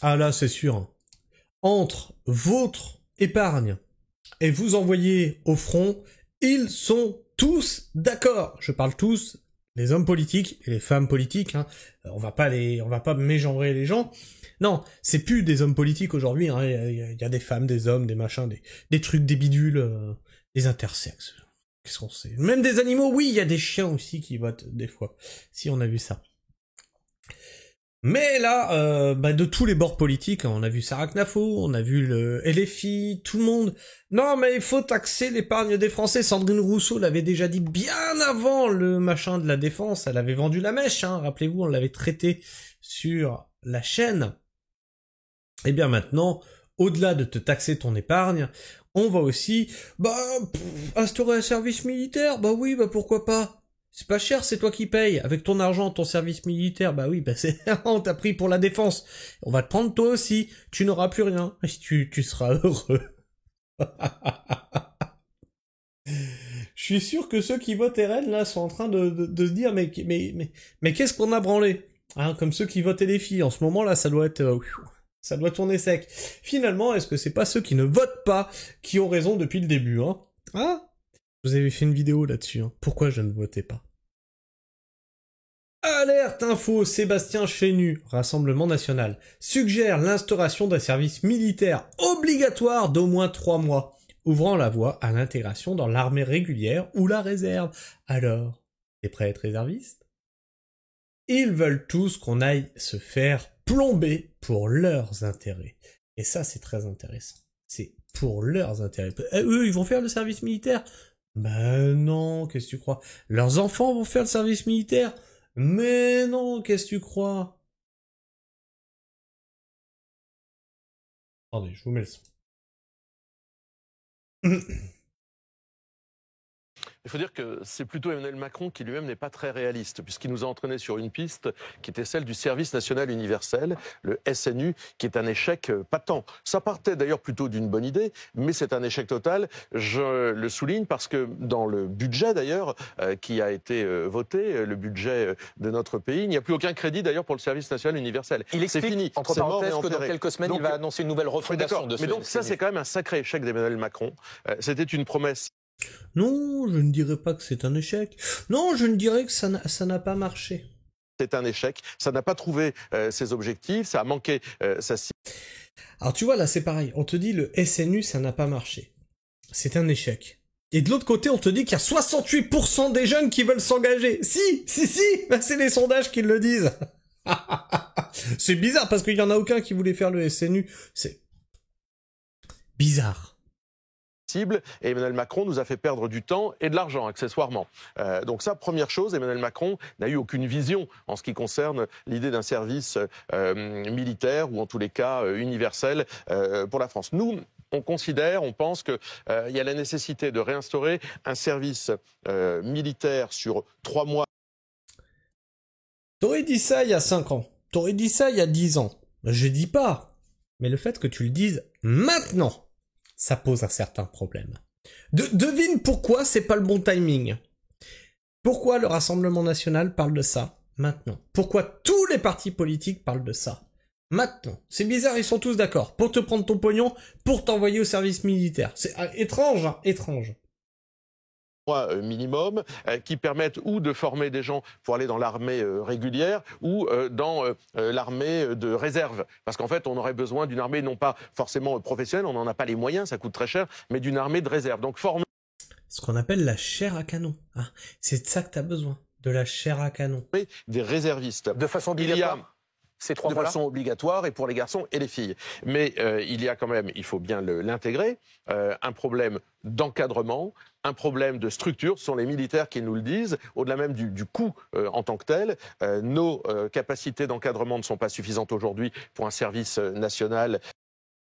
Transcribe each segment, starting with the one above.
Ah là, c'est sûr. Entre votre épargne et vous envoyer au front, ils sont tous d'accord. Je parle tous, les hommes politiques et les femmes politiques. Hein. On va pas mégenrer les gens. Non, c'est plus des hommes politiques aujourd'hui. Hein. Il y a des femmes, des hommes, des machins, des trucs, des bidules, des intersexes. Qu'est-ce qu'on sait? Même des animaux. Oui, il y a des chiens aussi qui votent des fois. Si on a vu ça. Mais là, de tous les bords politiques, on a vu Sarah Knafo, on a vu le LFI, tout le monde. Non, mais il faut taxer l'épargne des Français. Sandrine Rousseau l'avait déjà dit bien avant le machin de la défense. Elle avait vendu la mèche, hein. Rappelez-vous, on l'avait traité sur la chaîne. Et bien maintenant, au-delà de te taxer ton épargne, on va aussi, instaurer un service militaire. Bah oui, pourquoi pas. C'est pas cher, c'est toi qui payes. Avec ton argent, ton service militaire, bah oui, c'est, on t'a pris pour la défense. On va te prendre toi aussi. Tu n'auras plus rien. Tu seras heureux. Je suis sûr que ceux qui votent RN, là, sont en train de se dire, mais qu'est-ce qu'on a branlé? Hein, comme ceux qui votent les filles. En ce moment, là, ça doit être, ça doit tourner sec. Finalement, est-ce que c'est pas ceux qui ne votent pas qui ont raison depuis le début, hein? Ah? Vous avez fait une vidéo là-dessus, hein. Pourquoi je ne votais pas? Alerte info, Sébastien Chenu, Rassemblement National, suggère l'instauration d'un service militaire obligatoire d'au moins 3 mois, ouvrant la voie à l'intégration dans l'armée régulière ou la réserve. Alors, t'es prêt à être réserviste? Ils veulent tous qu'on aille se faire plomber pour leurs intérêts. Et ça, c'est très intéressant. C'est pour leurs intérêts. Eux, ils vont faire le service militaire? Ben non, qu'est-ce que tu crois? Leurs enfants vont faire le service militaire? Mais non, qu'est-ce que tu crois? Attendez, je vous mets le son. Il faut dire que c'est plutôt Emmanuel Macron qui lui-même n'est pas très réaliste, puisqu'il nous a entraînés sur une piste qui était celle du service national universel, le SNU, qui est un échec patent. Ça partait d'ailleurs plutôt d'une bonne idée, mais c'est un échec total. Je le souligne parce que dans le budget d'ailleurs qui a été voté, le budget de notre pays, il n'y a plus aucun crédit d'ailleurs pour le service national universel. Il explique, fini, entre parenthèses, que dans quelques semaines, donc, il va annoncer une nouvelle refondation de ce Mais donc ça, c'est quand même un sacré échec d'Emmanuel Macron. C'était une promesse. Non, je ne dirais pas que c'est un échec. Non, je ne dirais que ça n'a pas marché. C'est un échec, ça n'a pas trouvé ses objectifs, ça a manqué sa cible. Alors tu vois, là c'est pareil, on te dit le SNU ça n'a pas marché. C'est un échec. Et de l'autre côté, on te dit qu'il y a 68% des jeunes qui veulent s'engager. Si, c'est les sondages qui le disent. C'est bizarre parce qu'il y en a aucun qui voulait faire le SNU. C'est bizarre. Et Emmanuel Macron nous a fait perdre du temps et de l'argent, accessoirement. Donc ça, première chose, Emmanuel Macron n'a eu aucune vision en ce qui concerne l'idée d'un service militaire, ou en tous les cas universel, pour la France. Nous, on considère, on pense qu'il y a la nécessité de réinstaurer un service militaire sur 3 mois. T'aurais dit ça il y a 5 ans. T'aurais dit ça il y a 10 ans. Je dis pas. Mais le fait que tu le dises maintenant, ça pose un certain problème. Devine pourquoi c'est pas le bon timing. Pourquoi le Rassemblement National parle de ça maintenant? Pourquoi tous les partis politiques parlent de ça maintenant? C'est bizarre, ils sont tous d'accord. Pour te prendre ton pognon, pour t'envoyer au service militaire. C'est étrange, hein, étrange. Minimum, qui permettent ou de former des gens pour aller dans l'armée régulière ou dans l'armée de réserve. Parce qu'en fait, on aurait besoin d'une armée non pas forcément professionnelle, on n'en a pas les moyens, ça coûte très cher, mais d'une armée de réserve. Donc former... Ce qu'on appelle la chair à canon. Hein. C'est de ça que tu as besoin, de la chair à canon. Des réservistes. De façon obligatoire. Ces 3 mois-là. De façon obligatoire et pour les garçons et les filles. Mais il y a quand même, il faut bien l'intégrer, un problème d'encadrement, un problème de structure. Ce sont les militaires qui nous le disent. Au-delà même du coût en tant que tel, nos capacités d'encadrement ne sont pas suffisantes aujourd'hui pour un service national.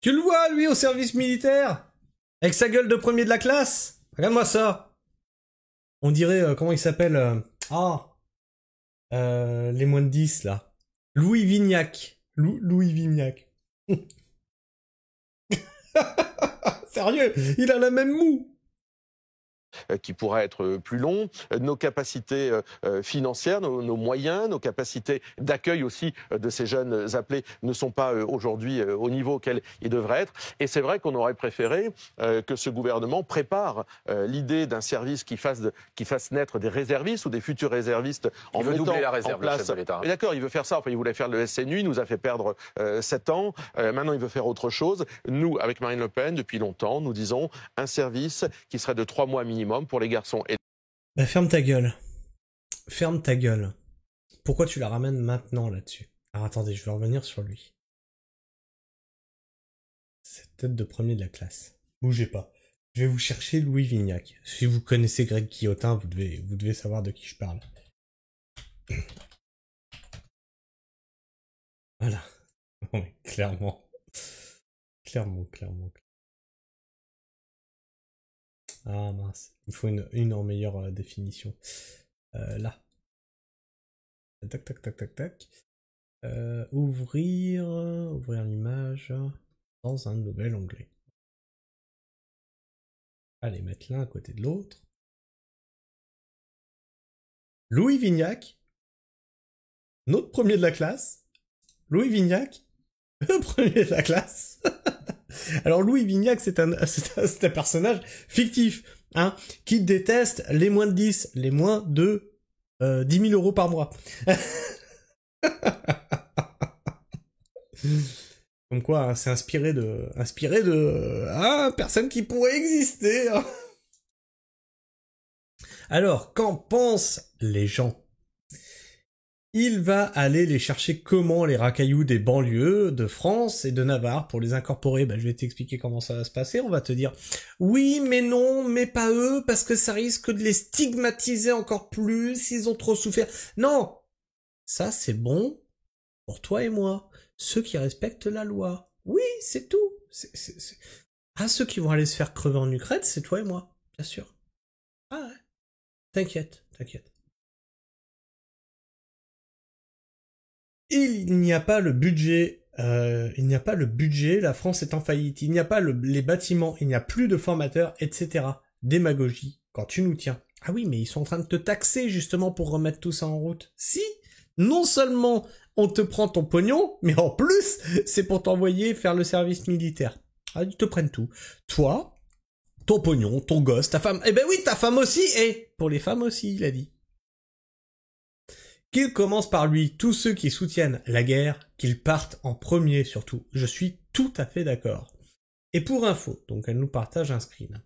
Tu le vois, lui, au service militaire? Avec sa gueule de premier de la classe? Regarde-moi ça. On dirait, comment il s'appelle les moins de 10, là. Louis Vignac. Louis Vignac. Sérieux, il a la même moue. qui pourra être plus long, nos capacités financières, nos moyens, nos capacités d'accueil aussi de ces jeunes appelés ne sont pas aujourd'hui au niveau auquel ils devraient être. Et c'est vrai qu'on aurait préféré que ce gouvernement prépare l'idée d'un service qui fasse naître des réservistes ou des futurs réservistes en mettant doubler la réserve, en place. Le chef de l'État. D'accord, il veut faire ça. Enfin, il voulait faire le SNU, il nous a fait perdre 7 ans. Maintenant, il veut faire autre chose. Nous, avec Marine Le Pen, depuis longtemps, nous disons un service qui serait de 3 mois minimum pour les garçons. Bah ferme ta gueule. Ferme ta gueule. Pourquoi tu la ramènes maintenant là-dessus? Alors attendez, je vais revenir sur lui. Cette tête de premier de la classe. Bougez pas. Je vais vous chercher Louis Vignac. Si vous connaissez Greg Guillotin, vous devez savoir de qui je parle. Voilà. Ouais, clairement. Clairement. Ah mince. Il faut une en meilleure définition. Là. Tac. Ouvrir l'image dans un nouvel onglet. Allez, mettre l'un à côté de l'autre. Louis Vignac, notre premier de la classe. Louis Vignac, le premier de la classe. Alors Louis Vignac, c'est un personnage fictif, hein, qui déteste les moins de 10, les moins de 10 000 euros par mois. Comme quoi, hein, c'est inspiré de personne qui pourrait exister. Hein. Alors, qu'en pensent les gens? Il va aller les chercher comment, les racailloux des banlieues de France et de Navarre, pour les incorporer. Je vais t'expliquer comment ça va se passer. On va te dire, oui, mais non, mais pas eux, parce que ça risque de les stigmatiser encore plus, ils ont trop souffert. Non! Ça, c'est bon pour toi et moi, ceux qui respectent la loi. Oui, c'est tout. Ah, ceux qui vont aller se faire crever en Ukraine, c'est toi et moi, bien sûr. Ah ouais. T'inquiète. Il n'y a pas le budget, la France est en faillite, il n'y a pas les bâtiments, il n'y a plus de formateurs, etc. Démagogie, quand tu nous tiens. Ah oui, mais ils sont en train de te taxer justement pour remettre tout ça en route. Si, non seulement on te prend ton pognon, mais en plus, c'est pour t'envoyer faire le service militaire. Ah, ils te prennent tout. Toi, ton pognon, ton gosse, ta femme. Eh ben oui, ta femme aussi, et pour les femmes aussi, il a dit. Qu'il commence par lui, tous ceux qui soutiennent la guerre, qu'ils partent en premier surtout. Je suis tout à fait d'accord. Et pour info, donc elle nous partage un screen.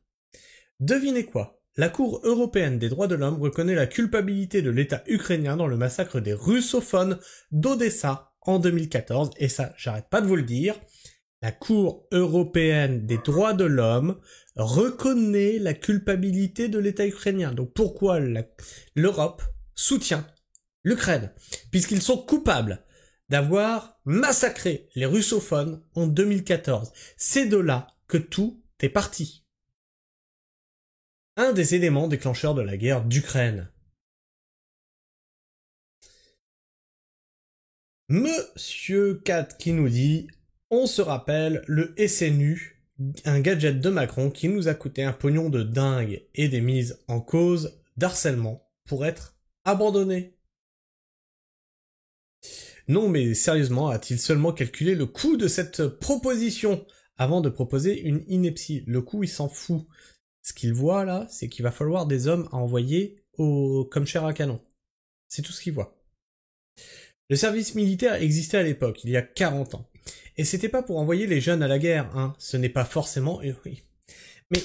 Devinez quoi? La Cour européenne des droits de l'homme reconnaît la culpabilité de l'État ukrainien dans le massacre des russophones d'Odessa en 2014. Et ça, j'arrête pas de vous le dire. La Cour européenne des droits de l'homme reconnaît la culpabilité de l'État ukrainien. Donc pourquoi l'Europe soutient l'Ukraine, puisqu'ils sont coupables d'avoir massacré les russophones en 2014. C'est de là que tout est parti. Un des éléments déclencheurs de la guerre d'Ukraine. Monsieur Kat qui nous dit, on se rappelle le SNU, un gadget de Macron qui nous a coûté un pognon de dingue et des mises en cause d'harcèlement pour être abandonné. Non, mais sérieusement, a-t-il seulement calculé le coût de cette proposition avant de proposer une ineptie? Le coût, il s'en fout. Ce qu'il voit là, c'est qu'il va falloir des hommes à envoyer comme chair à canon. C'est tout ce qu'il voit. Le service militaire existait à l'époque, il y a 40 ans. Et c'était pas pour envoyer les jeunes à la guerre, hein. Ce n'est pas forcément... Oui. Mais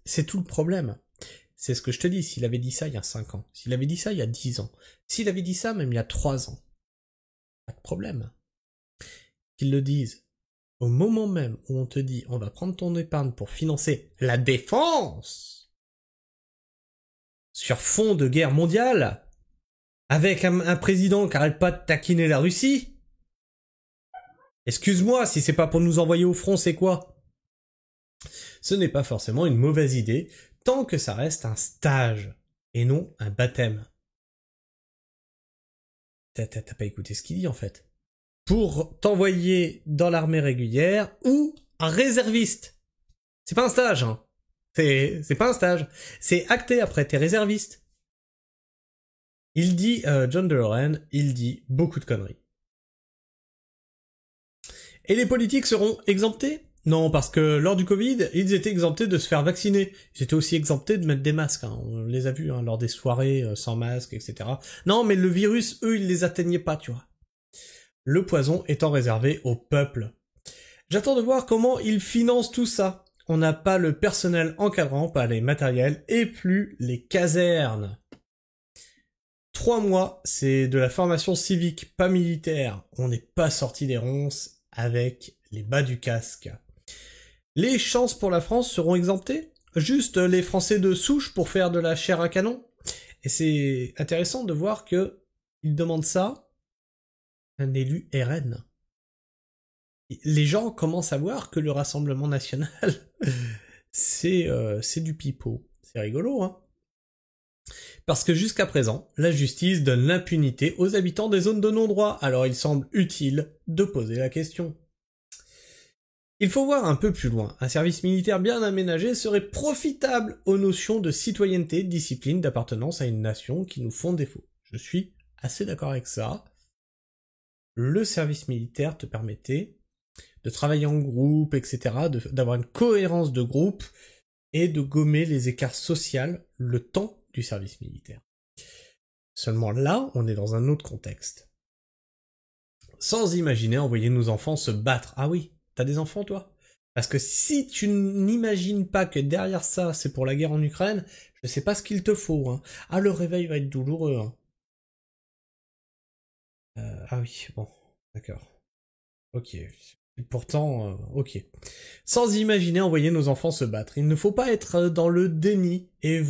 c'est tout le problème. C'est ce que je te dis, s'il avait dit ça il y a 5 ans, s'il avait dit ça il y a 10 ans, s'il avait dit ça même il y a 3 ans, pas de problème. Qu'ils le disent au moment même où on te dit on va prendre ton épargne pour financer la défense sur fond de guerre mondiale avec un président qui arrête pas de taquiner la Russie. Excuse-moi, si c'est pas pour nous envoyer au front, c'est quoi? Ce n'est pas forcément une mauvaise idée tant que ça reste un stage et non un baptême. T'as pas écouté ce qu'il dit en fait. Pour t'envoyer dans l'armée régulière ou un réserviste. C'est pas un stage, hein. C'est pas un stage. C'est acté après, t'es réserviste. Il dit, John DeLorean, il dit beaucoup de conneries. Et les politiques seront exemptés? Non, parce que lors du Covid, ils étaient exemptés de se faire vacciner. Ils étaient aussi exemptés de mettre des masques, hein. On les a vus, hein, lors des soirées sans masque, etc. Non, mais le virus, eux, ils les atteignaient pas, tu vois. Le poison étant réservé au peuple. J'attends de voir comment ils financent tout ça. On n'a pas le personnel encadrant, pas les matériels, et plus les casernes. 3 mois, c'est de la formation civique, pas militaire. On n'est pas sorti des ronces avec les bas du casque. Les chances pour la France seront exemptées? Juste les Français de souche pour faire de la chair à canon? Et c'est intéressant de voir que ils demandent ça à un élu RN. Les gens commencent à voir que le Rassemblement National, c'est du pipeau. C'est rigolo, hein? Parce que jusqu'à présent, la justice donne l'impunité aux habitants des zones de non-droit, alors il semble utile de poser la question. Il faut voir un peu plus loin. Un service militaire bien aménagé serait profitable aux notions de citoyenneté, discipline, d'appartenance à une nation qui nous font défaut. Je suis assez d'accord avec ça. Le service militaire te permettait de travailler en groupe, etc., d'avoir une cohérence de groupe et de gommer les écarts sociaux le temps du service militaire. Seulement là, on est dans un autre contexte. Sans imaginer envoyer nos enfants se battre. Ah oui, t'as des enfants toi? Parce que si tu n'imagines pas que derrière ça, c'est pour la guerre en Ukraine, je sais pas ce qu'il te faut, hein. Ah, le réveil va être douloureux, hein. Ah oui, bon, d'accord. Ok. Pourtant, ok. Sans imaginer envoyer nos enfants se battre. Il ne faut pas être dans le déni et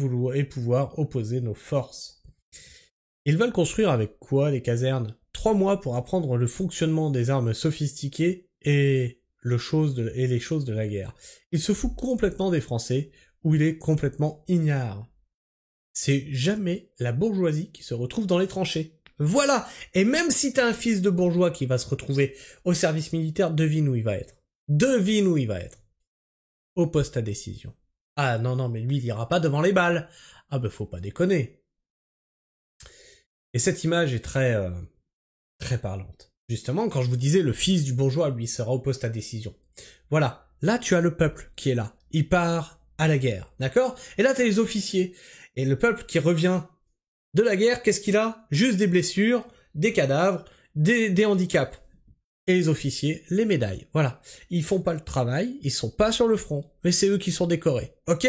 pouvoir opposer nos forces. Ils veulent construire avec quoi les casernes? 3 mois pour apprendre le fonctionnement des armes sophistiquées et les choses de la guerre. Il se fout complètement des Français, ou il est complètement ignare. C'est jamais la bourgeoisie qui se retrouve dans les tranchées. Voilà. Et même si t'as un fils de bourgeois qui va se retrouver au service militaire, devine où il va être. Devine où il va être. Au poste à décision. Ah non, mais lui il ira pas devant les balles. Ah bah faut pas déconner. Et cette image est très parlante. Justement, quand je vous disais le fils du bourgeois, lui, sera au poste à décision. Voilà. Là, tu as le peuple qui est là. Il part à la guerre. D'accord? Et là, t'as les officiers. Et le peuple qui revient de la guerre, qu'est-ce qu'il a? Juste des blessures, des cadavres, des handicaps. Et les officiers, les médailles. Voilà. Ils font pas le travail, ils sont pas sur le front, mais c'est eux qui sont décorés. Ok?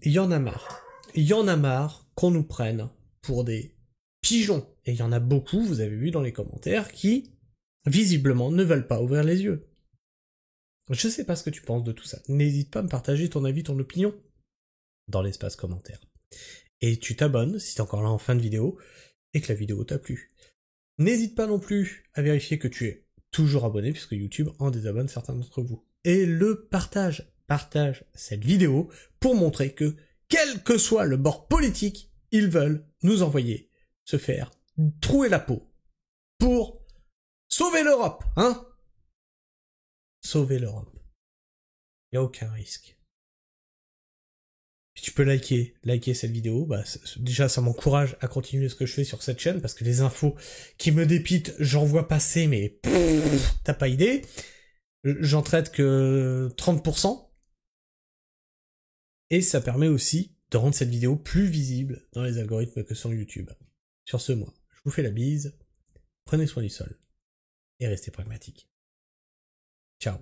Il y en a marre. Il y en a marre qu'on nous prenne pour des pigeons. Et il y en a beaucoup, vous avez vu dans les commentaires, qui, visiblement, ne veulent pas ouvrir les yeux. Je sais pas ce que tu penses de tout ça. N'hésite pas à me partager ton avis, ton opinion dans l'espace commentaire. Et tu t'abonnes si t'es encore là en fin de vidéo et que la vidéo t'a plu. N'hésite pas non plus à vérifier que tu es toujours abonné puisque YouTube en désabonne certains d'entre vous. Et le partage. Partage cette vidéo pour montrer que, quel que soit le bord politique, ils veulent nous envoyer se faire trouer la peau pour sauver l'Europe, hein? Sauver l'Europe. Il n'y a aucun risque. Puis tu peux liker cette vidéo, bah, déjà ça m'encourage à continuer ce que je fais sur cette chaîne, parce que les infos qui me dépitent, j'en vois passer, mais t'as pas idée. J'en traite que 30%. Et ça permet aussi de rendre cette vidéo plus visible dans les algorithmes que sont YouTube. Sur ce, moi, je vous fais la bise, prenez soin du sol, et restez pragmatiques. Ciao.